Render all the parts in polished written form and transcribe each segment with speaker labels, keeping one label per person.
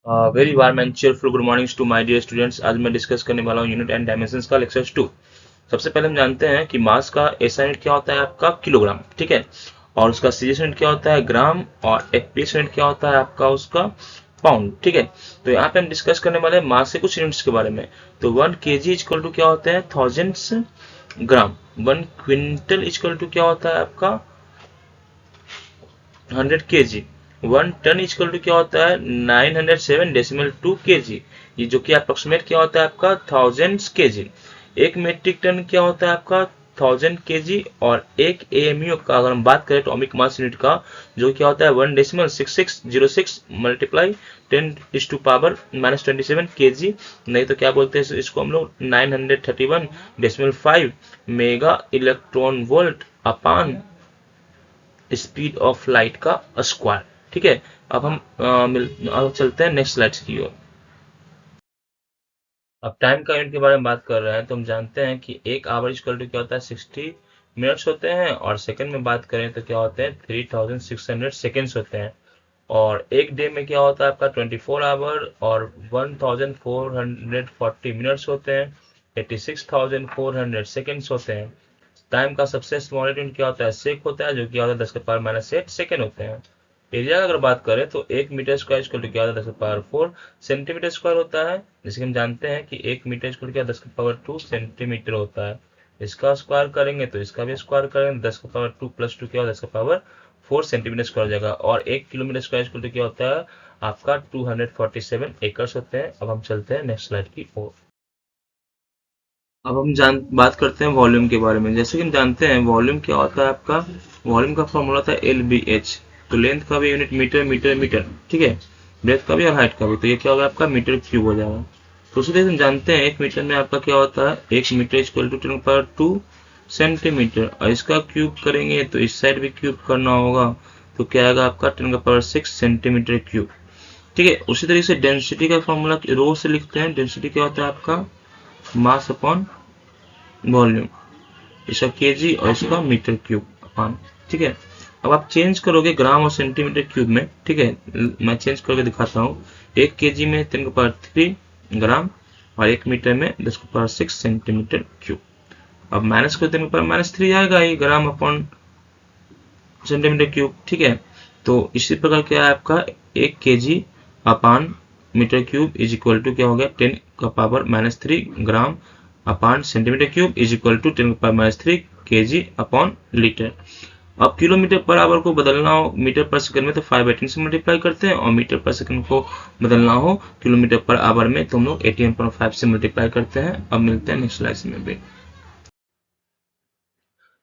Speaker 1: Very warm and cheerful good morning to my dear students. आज मैं discuss करने वाला हूँ यूनिट एंड डायमेंशंस का लेक्चर 2। सबसे पहले हम जानते हैं कि मास का एसआई यूनिट क्या होता है आपका किलोग्राम, ठीक है। और उसका सीजीएस यूनिट क्या होता है ग्राम, और एफपीएस यूनिट क्या होता है आपका उसका पाउंड, ठीक है। तो यहाँ पे हम डिस्कस करने वाले हैं मास के कुछ यूनिट्स के बारे में। तो 1 kg इक्वल टू क्या होता है thousands gram. 1 quintal equal to क्या होता है आपका 100 kg। 1 टन इक्वल टू क्या होता है 907.2 kg। ये जो कि अप्रोक्सीमेट क्या होता है आपका 1000 kg। 1 मेट्रिक टन क्या होता है आपका 1000 kg। और 1 AMU का अगर हम बात करें एटॉमिक मास यूनिट का, जो क्या होता है 1.6606 मल्टीप्लाई 10⁻⁻27 kg। नहीं तो क्या बोलते हैं इसको हम लोग 931.5 mega electron volt upon speed of light का स्क्वायर, ठीक है। अब हम अब चलते हैं नेक्स्ट स्लाइड की ओर। अब टाइम का यूनिट के बारे में बात कर रहे हैं तो हम जानते हैं कि एक आवर इक्वल टू क्या होता है 60 मिनट्स होते हैं, और सेकंड में बात करें तो क्या होते हैं 3600 सेकेंड्स होते हैं। और एक डे में क्या होता है आपका 24 आवर और 1440 मिनट्स होते हैं, 86,400 सेकेंड्स होते हैं। टाइम का सबसे स्मॉल यूनिट क्या होता है सेक होता है, जो कि होता है 10⁻⁻8 सेकेंड होते हैं। एरिया की अगर बात करें तो 1 मीटर स्क्वायर इक्वल टू क्या होता है 10⁻4 सेंटीमीटर स्क्वायर होता है। जैसे कि हम जानते हैं कि 1 मीटर इक्वल टू क्या 10⁻2 सेंटीमीटर होता है। इसका स्क्वायर करेंगे तो इसका भी स्क्वायर करेंगे, 10⁻2 प्लस 2 क्या होता है 10⁻4 सेंटीमीटर स्क्वायर हो जाएगा। और 1 किलोमीटर स्क्वायर इक्वल टू क्या होता है आपका 247 एकर्स होते हैं। अब हम चलते हैं नेक्स्ट स्लाइड की ओर। अब हम जान बात करते हैं वॉल्यूम के बारे में। जैसे कि हम जानते हैं वॉल्यूम क्या होता है आपका, वॉल्यूम का फॉर्मूला होता है LBH। तो लेंथ का भी यूनिट मीटर मीटर मीटर, ठीक है। ब्रेथ का भी और हाइट का भी, तो ये क्या होगा आपका मीटर क्यूब हो जाएगा। तो उसी तरह हम जानते हैं 1 मीटर में आपका क्या होता है 1 मीटर इक्वल टू 10⁻2 सेंटीमीटर। और इसका क्यूब करेंगे तो इस साइड भी क्यूब करना होगा, तो क्या आएगा आपका 10⁻6 सेंटीमीटर क्यूब, ठीक है। उसी तरीके से डेंसिटी का फॉर्मूला रो से लिखते हैं। डेंसिटी क्या होता है आपका मास अपॉन वॉल्यूम, इसका केजी और इसका मीटर क्यूब अपान, ठीक है। अब आप चेंज करोगे ग्राम और सेंटीमीटर क्यूब में, ठीक है। मैं चेंज करके दिखाता हूँ। 1 kg में 10⁻3 ग्राम और 1 मीटर में 10⁻6 सेंटीमीटर क्यूब। अब माइनस को 10⁻3 आएगा ही ग्राम अपॉन सेंटीमीटर क्यूब, ठीक है। तो इसी प्रकार क्या है आपका 1 kg upon metre cube is equal to क्या हो गया 10⁻³ gram upon centimetre cube is equal to 10⁻³ kg upon litre. अब किलोमीटर पर आवर को बदलना हो मीटर पर सेकंड में तो 5/18 से मल्टीप्लाई करते हैं, और मीटर पर सेकंड को बदलना हो किलोमीटर पर आवर में तो हम लोग 81.5 से मल्टीप्लाई करते हैं। अब मिलते हैं नेक्स्ट स्लाइड में भी।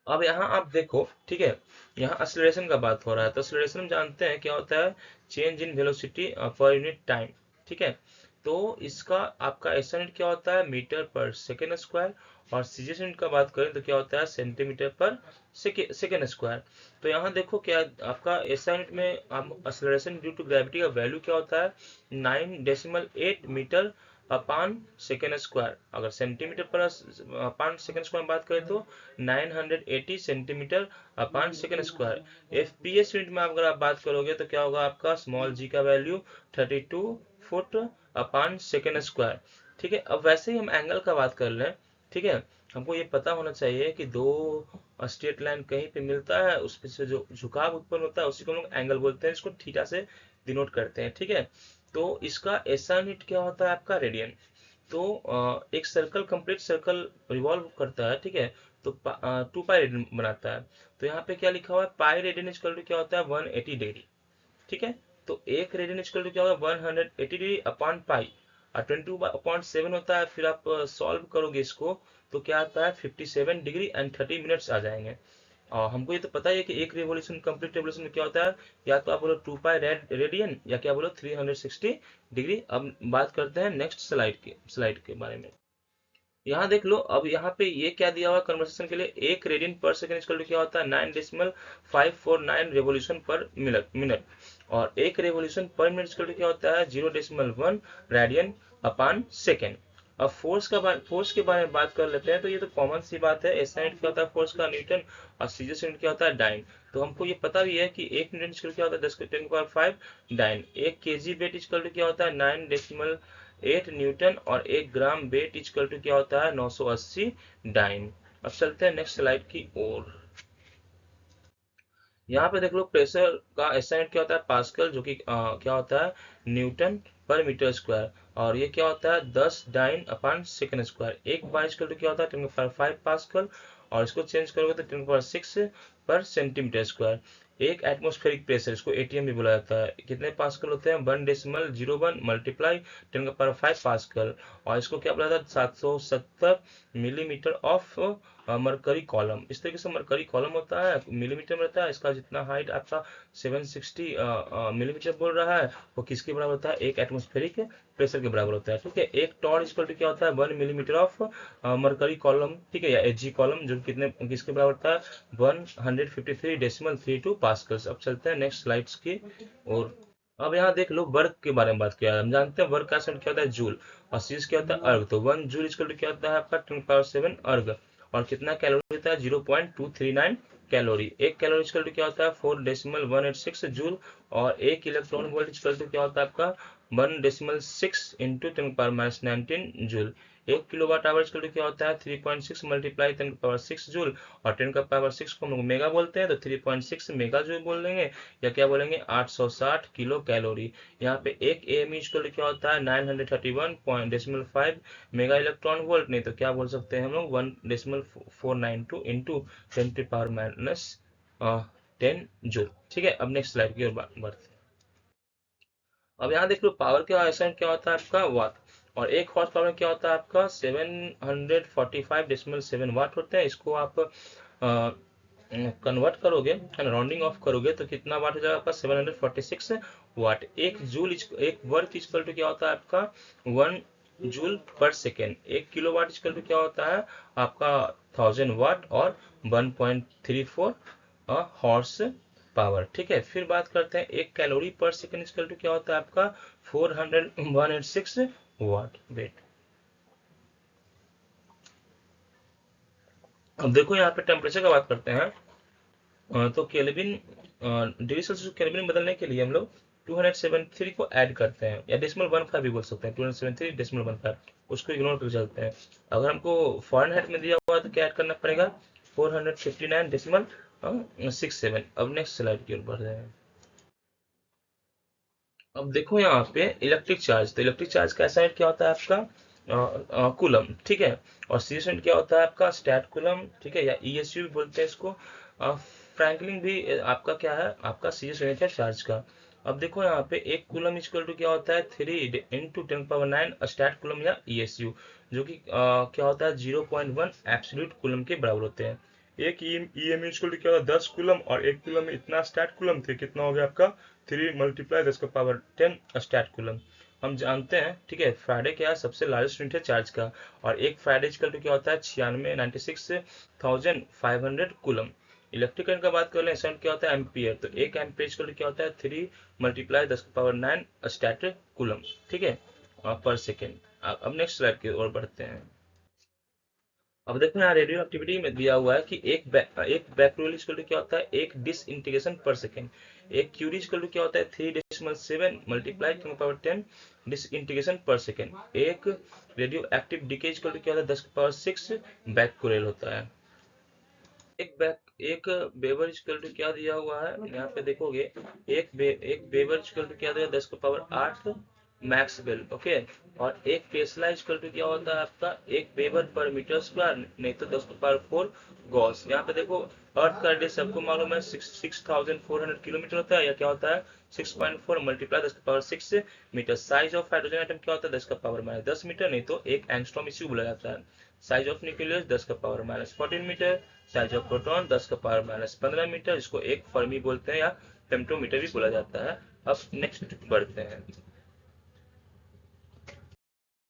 Speaker 1: अब यहाँ आप देखो, ठीक है। यहाँ एक्सेलरेशन का बात हो रहा है, तो एक्सेलरेशन हम जानते हैं क्या होता है change in velocity per unit time, ठीक है। तो इसका आपका एसआई यूनिट क्या होता है मीटर पर सेकेंड स्क्वायर, और सीजीएस यूनिट का बात करें तो क्या होता है सेंटीमीटर पर सेकेंड स्क्वायर। तो यहाँ देखो क्या आपका एसआई यूनिट में एक्सेलरेशन ड्यू टू ग्रेविटी का वैल्यू क्या होता है 9.8 मीटर अपान सेकेंड स्क्वायर। अगर सेंटीमीटर पर अपान सेकेंड स्क्वायर बात करें तो 980 सेंटीमीटर अपान सेकेंड स्क्वायर। एफपीएस यूनिट में अगर आप बात करोगे तो क्या होगा आपका स्मॉल जी का वैल्यू 32 फुट अपान सेकेंड स्क्वायर, ठीक है। अब वैसे ही हम एंगल का बात कर लें, ठीक है। हमको ये पता होना चाहिए कि दो स्ट्रेट लाइन कहीं पे मिलता है, उस पे से जो झुकाव उत्पन्न होता है उसी को हम लोग एंगल बोलते हैं, इसको थीटा से डिनोट करते हैं, ठीक है। तो इसका एसआई यूनिट क्या होता है आपका रेडियन। तो एक सर्कल कंप्लीट सर्कल रिवॉल्व करता है, ठीक है। तो 2 पाई रेडियन बनाता है। तो यहाँ पे क्या लिखा हुआ है पाई रेडियन इक्वल टू क्या होता है 180 डिग्री, ठीक है। तो एक रेडियन इक्वल टू क्या होगा 180 डिग्री अपॉन पाई, और 22/7 होता है। फिर आप सॉल्व करोगे इसको तो क्या आता है 57 डिग्री एंड 30 मिनट्स आ जाएंगे। और हमको ये तो पता ही है कि एक रेवोल्यूशन कंप्लीट रेवोल्यूशन में क्या होता है, या तो आप बोलो 2 पाई रेडियन या क्या बोलो 360 डिग्री। अब बात करते हैं नेक्स्ट स्लाइड के बारे में। यहाँ देख लो, अब यहाँ पे ये क्या दिया हुआ कन्वर्सेशन के लिए 1 रेडियन पर सेकंड इक्वल टू क्या होता है 9.549 रेवोल्यूशन पर मिनट। और 1 रेवोल्यूशन पर मिनट इक्वल टू क्या होता है 0.1 रेडियन अपान सेकेंड। अब फोर्स के बारे में बात कर लेते हैं। तो ये तो कॉमन सी बात है, एसआई यूनिट क्या होता है फोर्स का, न्यूटन, और सीजीएस यूनिट क्या होता है, डाइन। तो हमको ये पता भी है कि 1 न्यूटन स्क्वायर क्या होता है 10⁵ dyne. 1 kg weight equal to क्या होता है 9.8 न्यूटन, और 1 ग्राम वेट इक्वल टू क्या होता है 980 डाइन। अब चलते हैं नेक्स्ट स्लाइड की ओर। यहाँ पे देख लो प्रेशर का एसआई यूनिट क्या होता है पास्कल, जो कि क्या होता है न्यूटन पर मीटर स्क्वायर, और ये क्या होता है 10 डाइन अपॉन सेकंड स्क्वायर। एक बार इक्वल टू क्या होता है 10⁵ पास्कल, और इसको चेंज करोगे तो 10⁶ पर सेंटीमीटर स्क्वायर। एक एटमॉस्फेरिक प्रेशर, इसको एटीएम भी बोला जाता है, कितने पास्कल होते हैं 1.01 मल्टीप्लाई 10⁵ पास्कल, और इसको क्या बोला जाता है 770 मिलीमीटर ऑफ मरकरी कॉलम। इस तरीके से मरकरी कॉलम होता है, मिलीमीटर में रहता है, इसका जितना हाइट आपका 760 मिलीमीटर बोल रहा है, वो किसके बराबर होता है एक एटमॉस्फेरिक प्रेशर के बराबर होता है। ठीक है, एक टॉर इक्वल टू क्या होता है 1 मिलीमीटर ऑफ मरकरी कॉलम, ठीक है, या एजी कॉलम, जो कितने किसके बराबर होता है 153.32 पास्कल्स। अब चलते हैं नेक्स्ट स्लाइड्स की और अब यहाँ देख लो वर्क के बारे में बात किया है। हम जानते हैं वर्क का यूनिट क्या होता है जूल, और सीज क्या होता है अर्ग। तो 1 जूल इक्वल टू क्या होता है आपका 10⁻7 अर्ग, और कितना कैलोरी होता है 0.239 कैलोरी। एक कैलोरी इक्वल टू क्या होता है 4.186 जूल, और एक इलेक्ट्रॉन वोल्ट इक्वल टू क्या होता है आपका 1.6 इंटू 10⁻19 जूल। एक किलोवाट आवर इक्वल टू क्या होता है 3.6 मल्टीप्लाई 10⁻6 जूल, और 10⁻6 को हम लोग मेगा बोलते हैं, तो 3.6 मेगा जूल बोल देंगे, या क्या बोलेंगे 860 किलो कैलोरी। यहाँ पे एक एएमई इक्वल टू क्या होता है 931.5 मेगा इलेक्ट्रॉन वोल्ट, नहीं तो क्या बोल सकते हैं हम लोग 1.492 इंटू 10⁻10 जूल। ठीक है, अब नेक्स्ट स्लाइड की ओर बढ़ते हैं। अब यहाँ देख लो पावर के एसआई क्या होता है आपका वाट, और एक हॉर्स पावर में क्या होता है आपका 745.7 वाट होते हैं। इसको आप कन्वर्ट करोगे, राउंडिंग ऑफ करोगे, तो कितना वाट हो जाएगा आपका 746 वाट। एक जूल एक वर्क इक्वल टू क्या होता है आपका 1 जूल पर सेकेंड। एक किलो वाट इक्वल टू क्या होता है आपका 1000 वाट, और 1.34 हॉर्स पावर। ठीक है, फिर बात करते हैं एक कैलोरी पर सेकंड इक्वल टू क्या होता है आपका 406 वाट वेट। अब देखो यहाँ पे टेम्परेचर का बात करते हैं। तो केल्विन डिग्री सेल्सियस केल्विन बदलने के लिए हम लोग 273 को ऐड करते हैं, या 0.15 भी बोल सकते हैं, 273.15, उसको इग्नोर कर चलते हैं। अगर हमको फॉरेनहाइट में दिया हुआ है तो क्या ऐड करना पड़ेगा 459.67। अब नेक्स्ट स्लाइड की ओर बढ़ रहे हैं। अब देखो यहाँ पे इलेक्ट्रिक चार्ज, तो इलेक्ट्रिक चार्ज का ऐसा क्या होता है आपका कूलम, ठीक है, और सीरीज यूनिट क्या होता है आपका स्टैट कूलम, ठीक है, या ईएसयू भी बोलते हैं इसको। फ्रैंकलिन भी आपका क्या है आपका सीरीज यूनिट है चार्ज का। अब देखो यहाँ पे एक कूलम इक्वल टू क्या होता है 3 इंटू 10⁻9 स्टैट कूलम या ईएसयू, जो कि क्या होता है 0.1 एब्सोल्यूट कूलम के बराबर होते हैं। एक ईएम इक्वल टू क्या होता है 10 कूलम, और एक कूलम में इतना स्टैट कूलम थे, कितना हो गया आपका 3 मल्टीप्लाई 10⁻10 स्टैट कूलम। हम जानते हैं, ठीक है, फ्राइडे क्या है सबसे लार्जेस्ट यूनिट है चार्ज का, और एक फ्राइडे इक्वल टू क्या होता है 96,500 कूलम। इलेक्ट्रिक करंट का बात कर लें करंट क्या होता है एम्पियर, तो एक एम्पियर इक्वल टू क्या होता है 3 मल्टीप्लाई 10⁻9 स्टैट कूलम, ठीक है, पर सेकेंड। अब नेक्स्ट स्लाइड की ओर बढ़ते हैं। अब देखो यहाँ रेडियो एक्टिविटी में दिया हुआ है कि एक बैक्यूरियल इक्वल टू क्या होता है एक डिसइंटीग्रेशन पर सेकेंड। एक क्यूरी इक्वल टू क्या होता है 3.7 मल्टीप्लाई 10⁻10 डिसइंटीग्रेशन पर सेकेंड। एक radioactive decay equal to क्या होता है 10⁻6 बैक्यूरियल होता है। एक बेवर इक्वल टू क्या दिया हुआ है यहाँ पे देखोगे, एक बेवर इक्वल टू क्या दिया 10⁸ मैक्स बेल, ओके, और एक टेस्ला इक्वल टू क्या होता है आपका एक वेबर पर मीटर स्क्वायर, नहीं तो 10⁴ गॉस। यहाँ पे देखो अर्थ का रेडियस सबको मालूम है 6400 किलोमीटर होता है, या क्या होता है 6.4 multiply 10⁻6 metre. Size of hydrogen atom क्या होता है 10⁻10 मीटर, नहीं तो एक एंगस्ट्रॉम इसी बोला जाता है। Size of nucleus 10⁻14 metre. Size of proton 10⁻15 metre, इसको एक फर्मी बोलते हैं या फेम्टोमीटर भी बोला जाता है। अब नेक्स्ट बढ़ते हैं।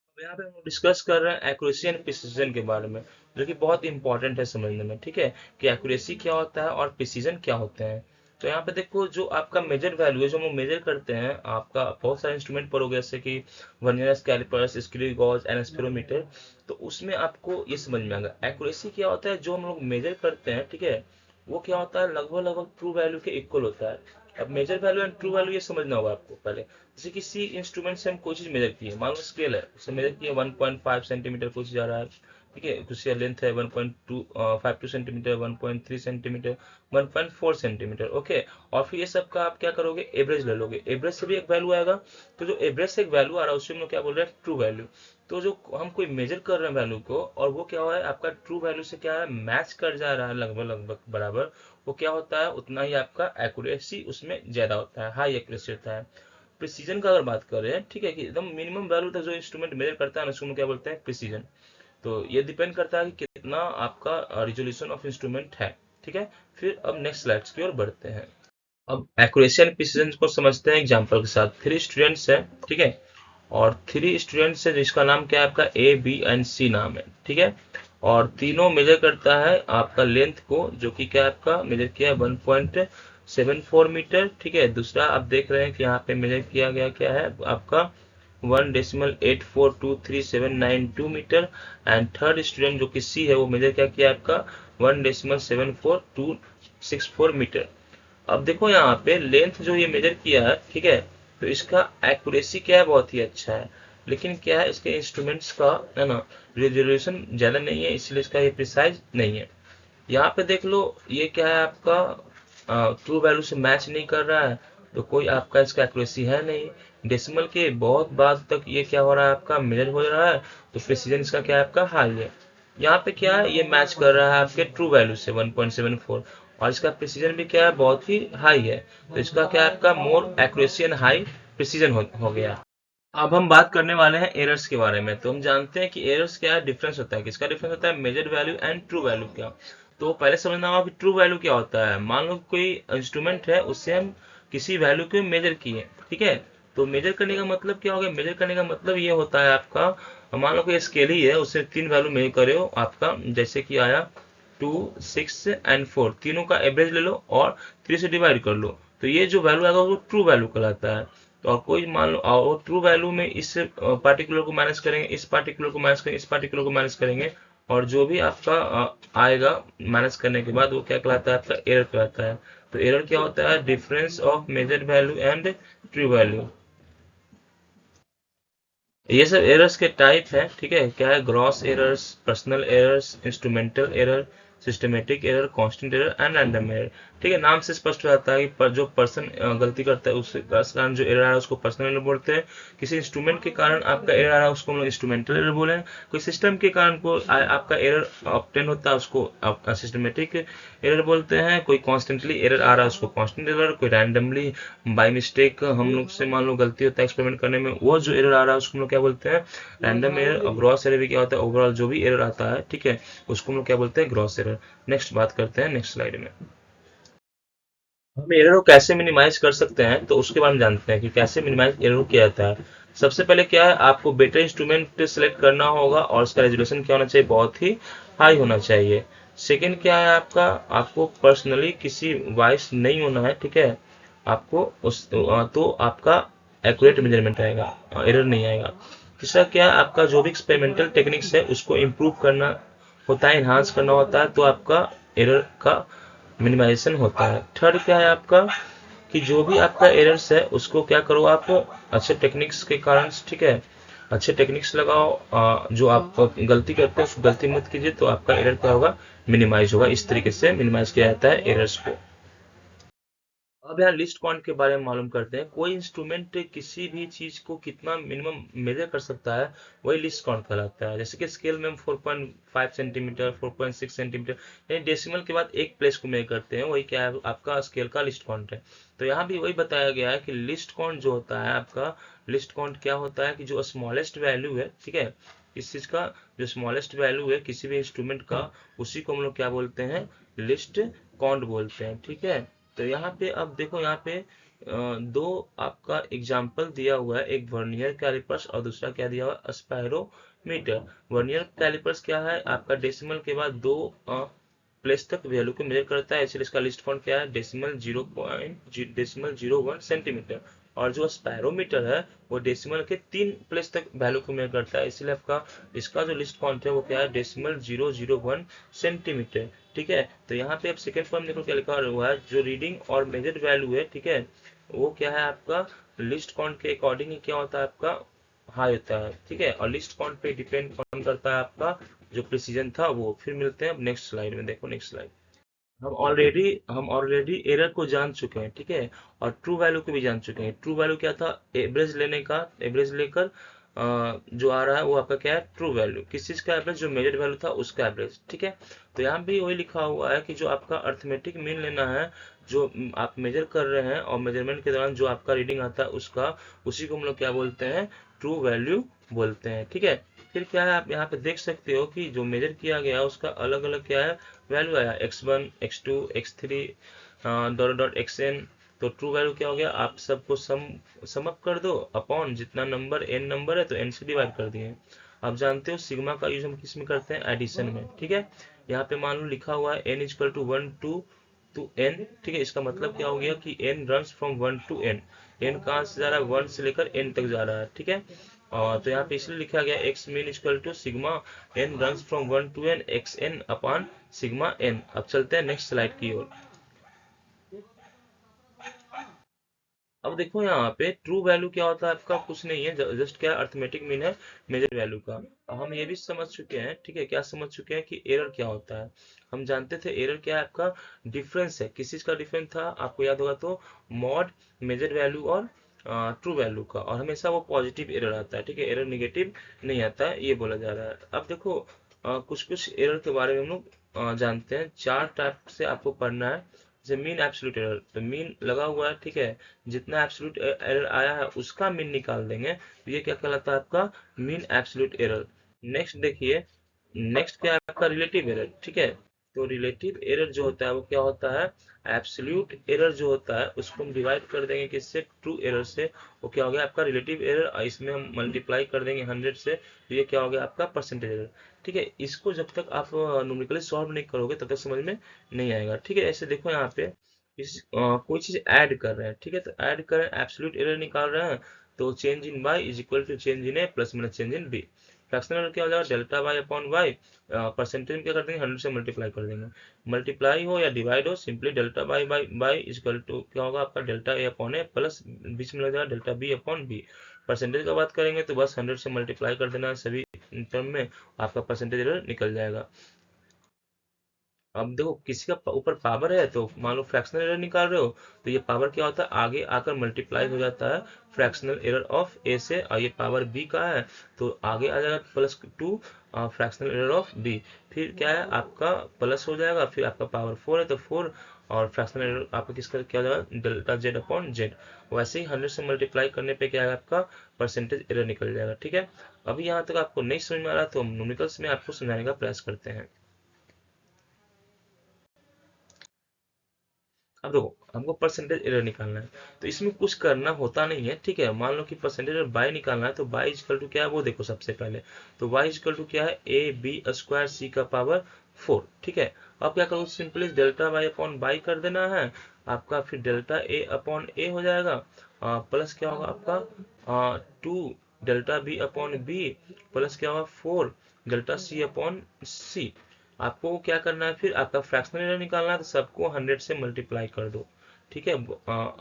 Speaker 1: अब यहाँ पे हम डिस्कस कर रहे हैं एक्यूरेसी एंड प्रिसीजन के बारे में, जो कि बहुत इंपॉर्टेंट है समझने में, ठीक है, कि एक्यूरेसी क्या होता है और प्रिसीजन क्या होते हैं। तो यहाँ पे देखो जो आपका मेजर वैल्यू है, जो हम लोग मेजर करते हैं, आपका बहुत सारे इंस्ट्रूमेंट पर हो गया, जैसे कि vernier callipers, screw gauge and spherometer. तो उसमें आपको ये समझ में आएगा एक्यूरेसी क्या होता है। जो हम लोग मेजर करते हैं, ठीक है, वो क्या होता है, लगभग लगभग ट्रू वैल्यू के इक्वल होता है। अब measure value and true value ये समझना होगा आपको पहले। जैसे किसी इंस्ट्रूमेंट से हम कोई चीज मेजर की है, मान लो स्केल है, उससे मेजर किया 1.5 सेंटीमीटर कुछ जा रहा है, ठीक है, कुछ का लेंथ है 1.252 सेंटीमीटर, 1.3 सेंटीमीटर, 1.4 सेंटीमीटर, ओके। और फिर ये सब का आप क्या करोगे, एवरेज ले लोगे, एवरेज से भी एक वैल्यू आएगा। तो जो एवरेज से एक वैल्यू आ रहा है उससे हम लोग क्या बोल रहे हैं, ट्रू वैल्यू। तो जो हम कोई मेजर कर रहे हैं वैल्यू को, और वो क्या हुआ है आपका ट्रू वैल्यू से क्या है, मैच कर जा रहा है लगभग लगभग बराबर, वो क्या होता है, उतना ही आपका एक्यूरेसी उसमें ज्यादा होता है, हाई एक्यूरेसी होता है। प्रिसीजन का अगर बात करें, ठीक है, कि एकदम मिनिमम वैल्यू तक जो इंस्ट्रूमेंट मेजर करता है ना, उसको हम क्या बोलते हैं, प्रिसीजन। तो ये डिपेंड करता है कि कितना आपका रिजोल्यूशन ऑफ इंस्ट्रूमेंट है, ठीक है। फिर अब नेक्स्ट स्लाइड्स की ओर बढ़ते हैं। अब एक्यूरेसी एंड प्रिसीजन को समझते हैं एग्जांपल के साथ। 3 स्टूडेंट्स हैं, ठीक है, और 3 स्टूडेंट्स है जिसका नाम क्या है, आपका ए बी एंड सी नाम है, ठीक है। और तीनों मेजर करता है आपका लेंथ को, जो कि क्या आपका मेजर किया है 1.74 मीटर, ठीक है। दूसरा आप देख रहे हैं कि यहाँ पे मेजर किया गया क्या है आपका 1.842379 मीटर। एंड थर्ड स्टूडेंट जो कि सी है, वो मेजर क्या किया आपका 1.74264 मीटर। अब देखो यहाँ पे लेंथ जो ये मेजर किया है, ठीक है, तो इसका एक्यूरेसी क्या है, बहुत ही अच्छा है। लेकिन क्या है, इसके इंस्ट्रूमेंट्स का है ना रेजोल्यूशन ज्यादा नहीं है, इसलिए इसका ये प्रिसाइज नहीं है। यहाँ पे देख लो, ये क्या है आपका ट्रू वैल्यू से मैच नहीं कर रहा है, तो कोई आपका इसका एक्यूरेसी है नहीं। डेसिमल के बहुत बाद तक ये क्या हो रहा है, आपका मेजर हो रहा है, तो प्रिसीजन इसका क्या है, आपका हाई है। यहाँ पे क्या है, ये मैच कर रहा है आपके ट्रू वैल्यू से 1.74, और इसका प्रिसीजन भी क्या है, बहुत ही हाई है। तो इसका क्या है, आपका मोर एक्यूरेसी एंड हाई प्रिसीजन हो गया। अब हम बात करने वाले हैं एरर्स के बारे में। तो हम जानते हैं कि एरर्स क्या है, डिफरेंस होता है, किसका डिफरेंस होता है, measure value and true value क्या। तो पहले समझना होगा कि ट्रू वैल्यू क्या होता है। मान लो कोई इंस्ट्रूमेंट है, उससे हम किसी वैल्यू को मेजर किए, ठीक है। तो मेजर करने का मतलब क्या हो गया, मेजर करने का मतलब ये होता है आपका, मान लो कोई स्केल ही है, उससे 3 वैल्यू मेजर करे हो आपका, जैसे कि आया 2, 6 एंड 4, तीनों का एवरेज ले लो और 3 से डिवाइड कर लो, तो ये जो वैल्यू आएगा वो ट्रू वैल्यू कहलाता है। तो और कोई मान लो, और ट्रू वैल्यू में इस पार्टिकुलर को माइनस करेंगे, इस पार्टिकुलर को माइनस करेंगे, इस पार्टिकुलर को माइनस करेंगे, और जो भी आपका आएगा माइनस करने के बाद, वो क्या कहलाता है, आपका एरर कहलाता है। तो एरर क्या होता है, difference of measure value and true value. ये सब एरर्स के टाइप हैं, ठीक है, क्या है, gross errors, personal errors, instrumental error, systematic error, constant error and random error. ठीक है, नाम से स्पष्ट हो जाता है कि जो पर्सन गलती करता है उसके कारण जो एरर आ रहा है उसको पर्सनल एरर बोलते हैं। किसी इंस्ट्रूमेंट के कारण आपका एरर आ रहा है उसको हम लोग इंस्ट्रूमेंटल एरर बोले हैं। कोई सिस्टम के कारण को आपका एरर ऑब्टेन होता है उसको सिस्टमेटिक एरर बोलते हैं। कोई कॉन्स्टेंटली एरर आ रहा है उसको कॉन्स्टेंट एरर। कोई रैंडमली बाई मिस्टेक हम लोग से मान लो गलती होता है एक्सपेरिमेंट करने में, वो जो एरर आ रहा है उसको हम लोग क्या बोलते हैं, रैंडम एरर। और ग्रॉस एरर भी क्या होता है, ओवरऑल जो भी एरर आता है, ठीक है, उसको हम लोग क्या बोलते हैं, ग्रॉस एरर। नेक्स्ट बात करते हैं नेक्स्ट स्लाइड में। हम एरर को कैसे मिनिमाइज कर सकते हैं, तो उसके बारे में जानते हैं कि कैसे मिनिमाइज एरर किया जाता है। सबसे पहले क्या है, आपको बेटर इंस्ट्रूमेंट सेलेक्ट करना होगा और उसका रेजोल्यूशन क्या होना चाहिए, बहुत ही हाई होना चाहिए। सेकंड क्या है आपका, आपको पर्सनली किसी वॉइस नहीं होना है, ठीक है, आपको उस तो आपका एक्यूरेट मेजरमेंट आएगा, एरर नहीं आएगा। तीसरा क्या है, आपका जो भी एक्सपेरिमेंटल टेक्निक्स है उसको इम्प्रूव करना होता है, इन्हांस करना होता है, तो आपका एरर का मिनिमाइजेशन होता है। थर्ड क्या है आपका, कि जो भी आपका एरर्स है उसको क्या करो आप अच्छे टेक्निक्स के कारण, ठीक है, अच्छे टेक्निक्स लगाओ, जो आप गलती करते हैं उसको गलती मत कीजिए, तो आपका एरर क्या होगा, मिनिमाइज होगा। इस तरीके से मिनिमाइज किया जाता है एरर्स को। अब यहाँ लिस्ट काउंट के बारे में मालूम करते हैं। कोई इंस्ट्रूमेंट किसी भी चीज को कितना मिनिमम मेजर कर सकता है, वही लिस्ट काउंट कहलाता है। जैसे कि स्केल में हम 4.5 सेंटीमीटर, 4.6 सेंटीमीटर, यानी डेसिमल के बाद एक प्लेस को मेजर करते हैं, वही क्या है, आपका स्केल का लिस्ट काउंट है। तो यहाँ भी वही बताया गया है कि लिस्ट काउंट जो होता है आपका, लिस्ट काउंट क्या होता है, कि जो स्मॉलेस्ट वैल्यू है, ठीक है, इस चीज का जो स्मॉलेस्ट वैल्यू है किसी भी इंस्ट्रूमेंट का, उसी को हम लोग क्या बोलते हैं, लिस्ट काउंट बोलते हैं, ठीक है। तो यहाँ पे अब देखो, यहाँ पे दो आपका एग्जाम्पल दिया हुआ है, एक वर्नियर कैलिपर्स और दूसरा क्या दिया हुआ है, स्पायरोमीटर। वर्नियर कैलिपर्स क्या है, आपका डेसिमल के बाद दो प्लेस तक वैल्यू को मेजर करता है, इसलिए इसका लिस्ट काउंट क्या है, डेसिमल 0.01 सेंटीमीटर। और जो स्पायरोमीटर है वो डेसिमल के 3 प्लेस तक वैल्यू को मेजर करता है, इसलिए आपका इसका जो लिस्ट काउंट है वो क्या है, डेसिमल 001 सेंटीमीटर। ठीक है, तो यहाँ पे अब सेकेंड फॉर्म देखो क्या लिखा हुआ है, जो रीडिंग और मेजर वैल्यू है, ठीक है, वो क्या है आपका लिस्ट काउंट के अकॉर्डिंग क्या होता है आपका, हाई होता है। ठीक है, और लिस्ट काउंट पे डिपेंड कौन करता है आपका जो प्रिसीजन था वो। फिर मिलते हैं अब नेक्स्ट स्लाइड में, देखो नेक्स्ट स्लाइड। हम ऑलरेडी एरर को जान चुके हैं, ठीक है, और ट्रू वैल्यू को भी जान चुके हैं। ट्रू वैल्यू क्या था, एवरेज लेने का, एवरेज लेकर जो आ रहा है वो आपका क्या है, ट्रू वैल्यू। किस चीज का एवरेज, जो मेजर वैल्यू था उसका एवरेज। ठीक है, तो यहाँ भी वही लिखा हुआ है कि जो आपका अर्थमेटिक मीन लेना है, जो आप मेजर कर रहे हैं और मेजरमेंट के दौरान जो आपका रीडिंग आता है उसका, उसी को हम लोग क्या बोलते हैं, ट्रू वैल्यू बोलते हैं। ठीक है, फिर क्या है, आप यहाँ पे देख सकते हो कि जो मेजर किया गया है उसका अलग अलग क्या है वैल्यू आया, x1 x2 x3 dot dot xn। तो ट्रू वैल्यू क्या हो गया, आप सबको सम अप कर दो अपॉन जितना नंबर n नंबर है तो n से डिवाइड कर दिए। आप जानते हो सिग्मा का यूज हम किस में करते हैं, एडिशन में। ठीक है, यहाँ पे मान लो लिखा हुआ है n equal to 1 to n। ठीक है, इसका मतलब क्या हो गया कि n runs from 1 to n। n कहाँ से जा रहा है, 1 से लेकर n तक जा रहा है। ठीक है, और तो यहाँ पे इसलिए लिखा गया x mean equal to sigma n runs from 1 to n x n upon sigma n। अब चलते हैं नेक्स्ट स्लाइड की ओर। अब देखो यहाँ पे ट्रू वैल्यू क्या होता है आपका, कुछ नहीं है, जस्ट क्या अर्थमेटिक मीन है मेजर वैल्यू का। हम ये भी समझ चुके हैं, ठीक है, क्या समझ चुके हैं कि एरर क्या होता है। हम जानते थे एरर क्या है आपका, डिफरेंस है। किस चीज का डिफरेंस था आपको याद होगा तो, मॉड मेजर वैल्यू और ट्रू वैल्यू का, और हमेशा वो पॉजिटिव एरर आता है। ठीक है, एरर निगेटिव नहीं आता है, ये बोला जा रहा है। अब देखो कुछ कुछ एरर के बारे में हम लोग जानते हैं। 4 टाइप से आपको पढ़ना है। जैसे मीन एब्सोल्यूट एरर, तो मीन लगा हुआ है, ठीक है, जितना एब्सोल्यूट एरर आया है उसका मीन निकाल देंगे, तो ये क्या कहलाता है आपका मीन एब्सोल्यूट एरर। नेक्स्ट देखिए, नेक्स्ट क्या है आपका रिलेटिव एरर। ठीक है, तो रिलेटिव एरर जो होता है वो क्या होता है, एब्सोल्यूट एरर जो होता है उसको हम डिवाइड कर देंगे किससे, ट्रू एरर से। वो क्या हो गया आपका रिलेटिव एरर, इसमें हम मल्टीप्लाई कर देंगे 100 से, तो ये क्या हो गया आपका परसेंटेज एरर। ठीक है, इसको जब तक आप न्यूमेरिकली सॉल्व नहीं करोगे तब तक समझ में नहीं आएगा। ठीक है, ऐसे देखो यहाँ पे कोई चीज ऐड कर रहे हैं, ठीक है, तो ऐड कर एब्सोल्यूट एरर निकाल रहे हैं, तो change in y is equal to change in a plus minus change in b। Fractional error क्या हो जाएगा, delta y upon y, percentage में क्या कर देंगे 100 से मल्टीप्लाई कर देंगे। मल्टीप्लाई हो या डिवाइड हो, simply delta y by y is equal to क्या होगा आपका delta a upon a plus बीच में लग जाएगा delta b upon b। Percentage का बात करेंगे तो बस 100 से मल्टीप्लाई कर देना है सभी टर्म में, आपका परसेंटेज एरर निकल जाएगा। अब देखो किसी का ऊपर पावर है, तो मान लो फ्रैक्शनल एरर निकाल रहे हो, तो ये पावर क्या होता है आगे आकर मल्टीप्लाई हो जाता है फ्रैक्शनल एरर ऑफ ए से, और ये पावर बी का है तो आगे आ जाएगा +2 फ्रैक्शनल एरर ऑफ बी। फिर क्या है आपका प्लस हो जाएगा, फिर आपका पावर 4 है तो 4, और फ्रैक्शनल एरर आपका किसका क्या हो जाएगा, डेल्टा जेड अपॉन जेड। वैसे ही 100 से मल्टीप्लाई करने पे क्या है आपका परसेंटेज एरर निकल जाएगा। ठीक है, अभी यहाँ तक आपको नहीं समझ में आ रहा तो हम न्यूमेरिकल्स में आपको समझाने का प्रयास करते हैं। अब देखो हमको परसेंटेज एरर निकालना है, तो इसमें कुछ करना होता नहीं है। ठीक है, मान लो कि परसेंटेज एरर बाय निकालना है, तो बाय इजकल टू क्या है वो देखो सबसे पहले, तो y इजकल टू क्या है ए बी स्क्वायर सी का पावर 4। ठीक है, अब क्या करो simply delta y upon by कर देना है आपका, फिर डेल्टा ए अपॉन ए हो जाएगा, प्लस क्या होगा आपका 2 delta B upon B, plus क्या होगा 4 डेल्टा सी अपॉन सी। आपको क्या करना है, फिर आपका फ्रैक्शनल एरर निकालना है, तो सबको 100 से मल्टीप्लाई कर दो। ठीक है,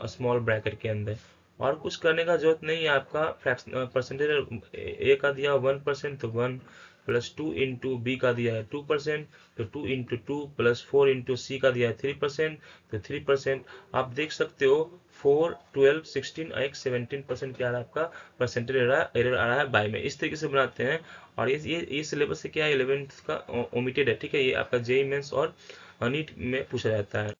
Speaker 1: स्मॉल ब्रैकेट के अंदर, और कुछ करने का जरूरत नहीं है। आपका परसेंटेज ए का दिया 1% तो 1, प्लस 2 इंटू बी का दिया है 2%, तो 2 इंटू 2 प्लस 4 इंटू सी का दिया है 3%, तो 3%। आप देख सकते हो 4 12 16 और 17% क्या आ रहा है आपका परसेंटेज एरर आ रहा है बाय में। इस तरीके से बनाते हैं, और ये सिलेबस से क्या है 11th का ओमिटेड है। ठीक है, ये आपका जेई मेंस और नीट में पूछा जाता है।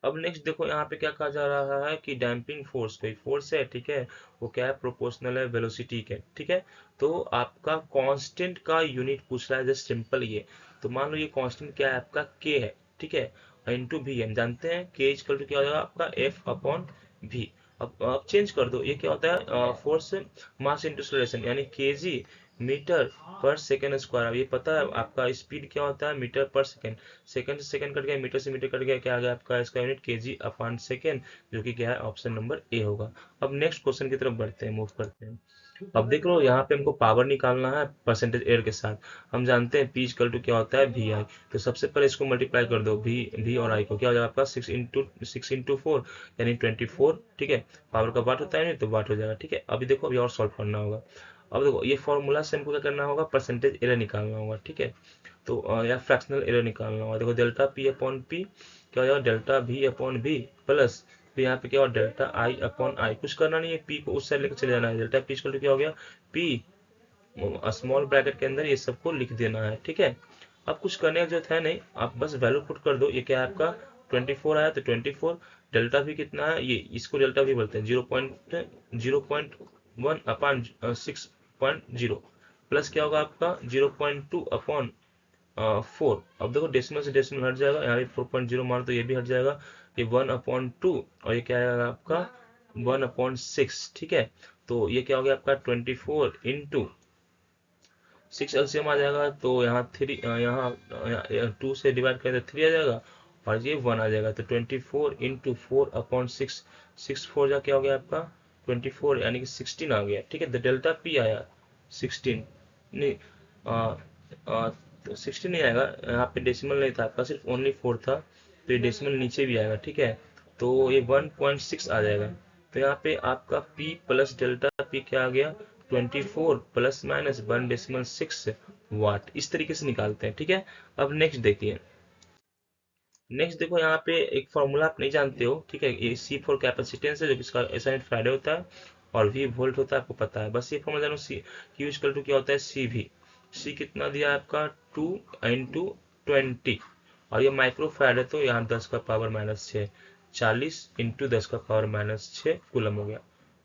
Speaker 1: अब नेक्स्ट देखो यहाँ पे क्या कहा जा रहा है कि डैम्पिंग फोर्स, कोई फोर्स है, ठीक है, वो क्या है प्रोपोर्शनल है वेलोसिटी के। ठीक है, तो आपका कांस्टेंट का यूनिट पूछ रहा है, जस्ट सिंपल ये। तो मान लो ये कांस्टेंट क्या है आपका के है, ठीक है, इनटू भी हम जानते हैं के इक्वल टू क्या हो जाएगा आपका एफ अपॉन भी। अब चेंज कर दो, ये क्या होता है फोर्स मास इंटू एक्सेलरेशन, यानी केजी मीटर पर सेकेंड स्क्वायर। अब ये पता है आपका स्पीड क्या होता है, मीटर पर सेकेंड। सेकेंड से सेकेंड कट गया, मीटर से मीटर कट गया, क्या आ गया आपका इसका यूनिट केजी अपॉन सेकेंड, जो कि क्या है ऑप्शन नंबर ए होगा। अब नेक्स्ट क्वेश्चन की तरफ बढ़ते हैं, मूव करते हैं। अब देख लो यहाँ पे हमको पावर निकालना है परसेंटेज एरर के साथ। हम जानते हैं पी इक्वल टू क्या होता है वी आई। तो सबसे पहले इसको मल्टीप्लाई कर दो, वी और आई को, क्या हो जाएगा आपका 6 इंटू 4 यानी 24। ठीक है, पावर का वाट होता है नहीं तो वाट हो जाएगा। ठीक है, अभी देखो अभी और सॉल्व करना होगा। अब देखो ये फॉर्मूला से हमको क्या करना होगा, परसेंटेज एरर निकालना होगा। ठीक है, तो या फ्रैक्शनल एरर निकालना होगा। देखो डेल्टा पी अपॉन पी क्या हो जाएगा, delta V upon V plus, फिर यहाँ पे क्या होगा डेल्टा आई अपॉन आई। कुछ करना नहीं है, पी को उस साइड लेकर चले जाना है। डेल्टा पी इक्वल टू क्या हो गया, पी स्मॉल ब्रैकेट के अंदर ये सबको लिख देना है। ठीक है, अब कुछ करने की जरूरत है नहीं, आप बस वैल्यू पुट कर दो। ये क्या है आपका 24 आया, तो 24 डेल्टा भी कितना है, ये इसको डेल्टा भी बोलते हैं 0.1 अपॉन 6.0 प्लस क्या होगा आपका 0.2 अपॉन 4। अब देखो डेसिमल से डेसिमल हट जाएगा, यहाँ पे 4.0 मान तो ये भी हट जाएगा। ये 1/2 और ये क्या आएगा आपका 1/6। ठीक है, तो ये क्या हो गया आपका 24 इंटू 6 एलसीएम आ जाएगा, तो यहाँ 3 यहाँ 2 से डिवाइड करें तो 3 आ जाएगा और ये 1 आ जाएगा। तो 24 इंटू 4/6, 6 4 जा क्या हो गया आपका 24 यानी कि 16 आ गया। ठीक है, द डेल्टा पी आया 16, नहीं आ, आ, तो 16 नहीं आएगा, यहाँ पे डेसिमल नहीं था आपका, सिर्फ ओनली 4 था, तो ये डेसिमल नीचे भी आएगा। ठीक है, तो ये 1.6 आ जाएगा। तो यहाँ पे आपका p प्लस डेल्टा p क्या आ गया 24 प्लस माइनस 1.6 वाट। इस तरीके से निकालते हैं। ठीक है, अब नेक्स्ट देखिए। नेक्स्ट देखो यहाँ पे एक फॉर्मूला आप नहीं जानते हो। ठीक है, ये सी फॉर कैपेसिटेंस है, जो कि इसका एसआई फ्राइडे होता है, और वी वोल्ट होता है, आपको पता है। बस ये फॉर्मूला जानो, सी क्यू इक्वल टू क्या होता है सी भी। सी कितना दिया है आपका 2 × 20, और ये माइक्रो फैराड है, तो यहाँ 10⁻⁻6 40 इंटू 10⁻⁻6 कूलम हो गया।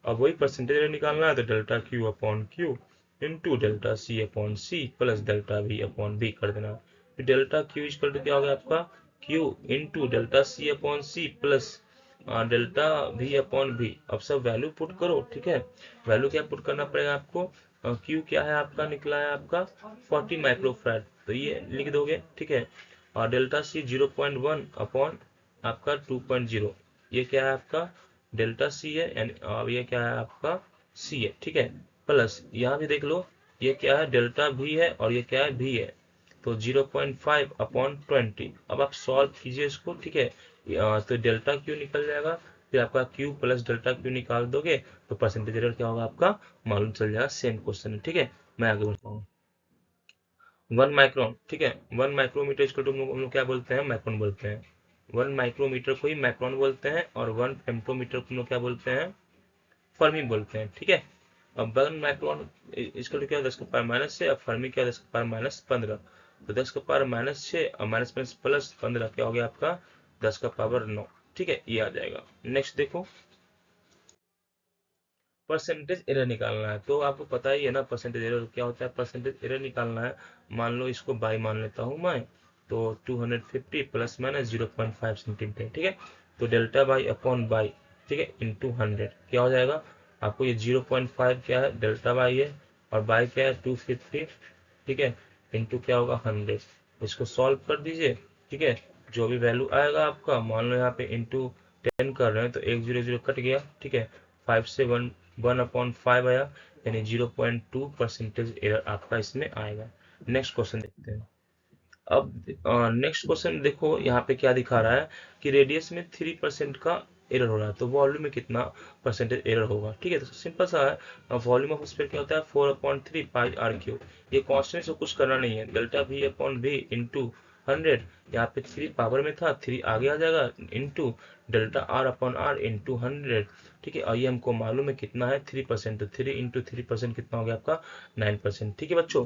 Speaker 1: अब वही परसेंटेज निकालना है, तो delta Q upon Q into delta C upon C plus delta V upon V कर देना। फिर डेल्टा क्यू इक्वल टू क्या हो गया आपका Q into delta C upon C plus delta V upon V. अब सब वैल्यू पुट करो। ठीक है, वैल्यू क्या पुट करना पड़ेगा आपको, Q क्या है आपका, निकला है आपका 40 माइक्रोफैराड, तो ये लिख दोगे। ठीक है, और डेल्टा सी 0.1 अपॉन आपका 2.0, ये क्या है आपका डेल्टा सी है, यानी ये क्या है आपका सी है। ठीक है, प्लस यहाँ भी देख लो, ये क्या है डेल्टा भी है और ये क्या है भी है, तो 0.5 अपॉन 20। अब आप सॉल्व कीजिए इसको। ठीक है, तो डेल्टा क्यू निकल जाएगा, फिर आपका क्यू प्लस डेल्टा क्यू निकाल दोगे तो परसेंटेज एरर क्या होगा आपका मालूम चल जाएगा। सेम क्वेश्चन है। ठीक है, मैं आगे बढ़ता हूँ। 1 माइक्रोन। ठीक है, 1 माइक्रोमीटर इसको तो हम लोग क्या बोलते हैं, माइक्रोन बोलते हैं। 1 माइक्रोमीटर को ही माइक्रोन बोलते हैं, और 1 फेम्टोमीटर को हम लोग क्या बोलते हैं, फर्मी बोलते हैं। ठीक है, अब 1 माइक्रोन इसका तो क्या 10⁻⁻6, अब फर्मी क्या 10⁻⁻15, तो 10⁻⁻6 और माइनस माइनस प्लस 15 क्या हो गया आपका 10⁻9। ठीक है, ये आ जाएगा। नेक्स्ट देखो, परसेंटेज एरर निकालना है। तो आपको पता ही है ना परसेंटेज एरर क्या होता है। परसेंटेज एरर निकालना है, मान लो इसको बाई मान लेता हूँ मैं, तो 250 प्लस माइनस 0.5 सेंटीमीटर। ठीक है, तो डेल्टा बाई अपॉन बाई, ठीक है, इंटू 100 क्या हो जाएगा आपको, ये 0.5 क्या है डेल्टा बाई है, और बाई क्या है 250। ठीक है, इंटू क्या होगा 100। इसको सॉल्व कर दीजिए। ठीक है, जो भी वैल्यू आएगा आपका, मान लो यहाँ पे इंटू 10 कर रहे हैं, तो 1 0 0 कट गया। ठीक है, 5 से 1/5 आया, यानी 0.2 परसेंटेज एरर आपका इसमें आएगा। नेक्स्ट क्वेश्चन देखते हैं। अब नेक्स्ट क्वेश्चन देखो, यहाँ पे क्या दिखा रहा है कि रेडियस में 3% का एरर हो रहा है, तो वॉल्यूम में कितना परसेंटेज एरर होगा। ठीक है, तो सिंपल सा है, वॉल्यूम ऑफ स्फीयर क्या होता है 4/3 पाई आर क्यूब। ये कांस्टेंट से कुछ करना नहीं है, delta V upon V into 100, यहाँ पे 3 पावर में था, 3 आगे आ जाएगा, into delta r upon r into 100। ठीक है, और ये हमको मालूम है कितना है 3%, तो 3 इंटू 3% कितना हो गया आपका 9%। ठीक है बच्चों,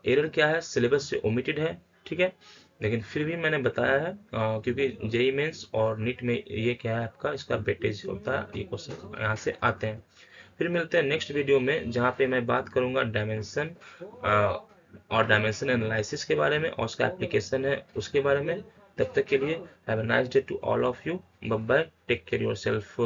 Speaker 1: एरर क्या है सिलेबस से ओमिटेड है। ठीक है, लेकिन फिर भी मैंने बताया है, क्योंकि जेई मेंस और नीट में ये क्या है आपका इसका वेटेज होता है, ये क्वेश्चन यहाँ से आते हैं। फिर मिलते हैं नेक्स्ट वीडियो में, जहाँ पे मैं बात करूंगा डायमेंशन और डायमेंशन एनालिसिस के बारे में, और उसका एप्लीकेशन है उसके बारे में। तब तक के लिए have a nice day to all of you, bye bye, take care your self.